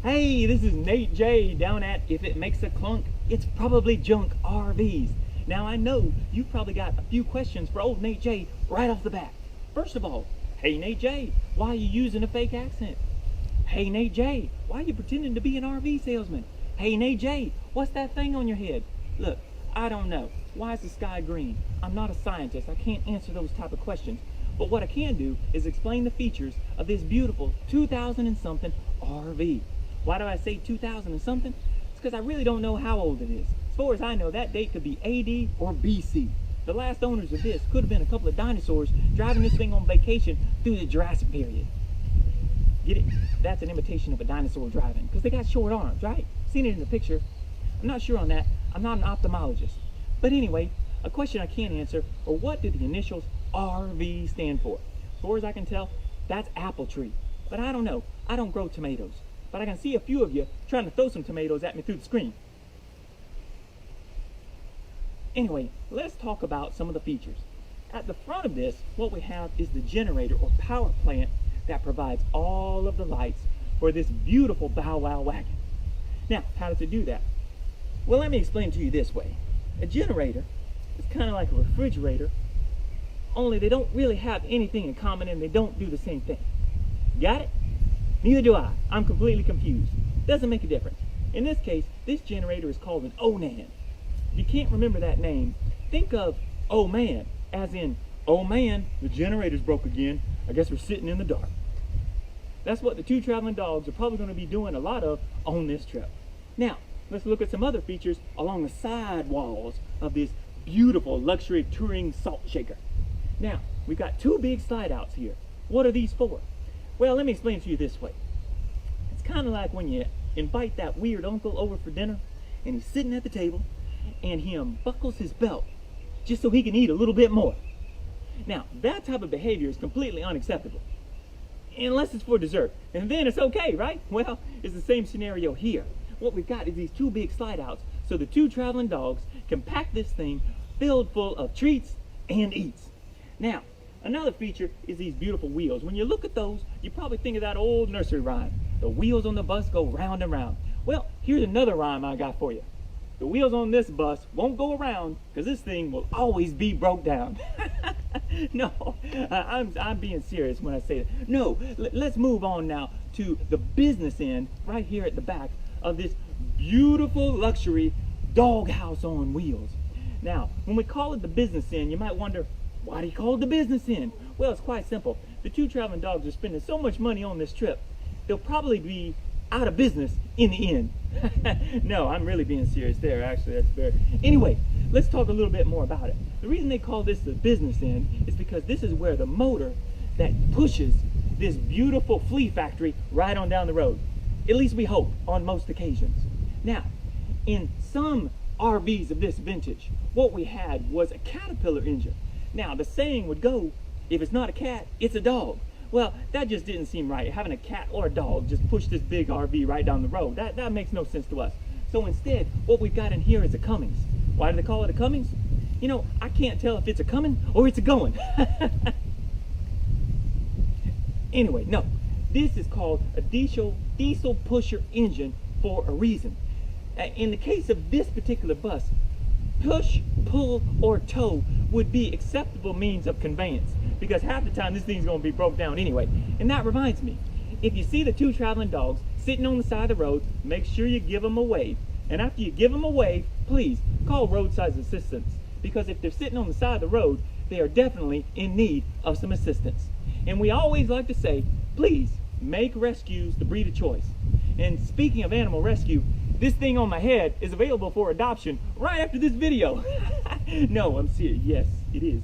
Hey, this is Nate J down at If It Makes a Clunk, It's Probably Junk RVs. Now I know you've probably got a few questions for old Nate J right off the bat. First of all, hey Nate J, why are you using a fake accent? Hey Nate J, why are you pretending to be an RV salesman? Hey Nate J, what's that thing on your head? Look, I don't know. Why is the sky green? I'm not a scientist. I can't answer those type of questions. But what I can do is explain the features of this beautiful 2000 and something RV. Why do I say 2000 and something? It's because I really don't know how old it is. As far as I know, that date could be AD or BC. The last owners of this could have been a couple of dinosaurs driving this thing on vacation through the Jurassic period. Get it? That's an imitation of a dinosaur driving, because they got short arms, right? Seen it in the picture. I'm not sure on that. I'm not an ophthalmologist. But anyway, a question I can't answer, or what do the initials RV stand for? As far as I can tell, that's apple tree. But I don't know. I don't grow tomatoes. But I can see a few of you trying to throw some tomatoes at me through the screen. Anyway, let's talk about some of the features. At the front of this, what we have is the generator or power plant that provides all of the lights for this beautiful Bow Wow wagon. Now, how does it do that? Well, let me explain to you this way. A generator is kind of like a refrigerator, only they don't really have anything in common and they don't do the same thing. Got it? Neither do I. I'm completely confused. Doesn't make a difference. In this case, this generator is called an ONAN. If you can't remember that name, think of oh man, as in, oh man, the generator's broke again. I guess we're sitting in the dark. That's what the two traveling dogs are probably going to be doing a lot of on this trip. Now, let's look at some other features along the side walls of this beautiful luxury touring salt shaker. Now, we've got two big slide outs here. What are these for? Well, let me explain it to you this way. It's kind of like when you invite that weird uncle over for dinner and he's sitting at the table and he unbuckles his belt just so he can eat a little bit more. Now, that type of behavior is completely unacceptable. Unless it's for dessert. And then it's okay, right? Well, it's the same scenario here. What we've got is these two big slide outs so the two traveling dogs can pack this thing filled full of treats and eats. Now, another feature is these beautiful wheels. When you look at those, you probably think of that old nursery rhyme. The wheels on the bus go round and round. Well, here's another rhyme I got for you. The wheels on this bus won't go around because this thing will always be broke down. No, I'm being serious when I say that. No, let's move on now to the business end right here at the back of this beautiful luxury doghouse on wheels. Now, when we call it the business end, you might wonder, why do you call it the business end? Well, it's quite simple. The two traveling dogs are spending so much money on this trip, they'll probably be out of business in the end. No, I'm really being serious there, actually. That's fair. Anyway, let's talk a little bit more about it. The reason they call this the business end is because this is where the motor that pushes this beautiful flea factory right on down the road. At least we hope, on most occasions. Now, in some RVs of this vintage, what we had was a Caterpillar engine. Now, the saying would go, if it's not a cat, it's a dog. Well, that just didn't seem right. Having a cat or a dog just push this big RV right down the road. That makes no sense to us. So instead, what we've got in here is a Cummins. Why do they call it a Cummins? You know, I can't tell if it's a coming or it's a going. Anyway, no. This is called a diesel pusher engine for a reason. In the case of this particular bus, push, pull, or tow would be acceptable means of conveyance, because half the time this thing's going to be broke down anyway. And that reminds me, if you see the two traveling dogs sitting on the side of the road, make sure you give them a wave. And after you give them a wave, please call roadside assistance, because if they're sitting on the side of the road, they are definitely in need of some assistance. And we always like to say, please make rescues the breed of choice. And speaking of animal rescue, this thing on my head is available for adoption right after this video. No, I'm serious. Yes, it is.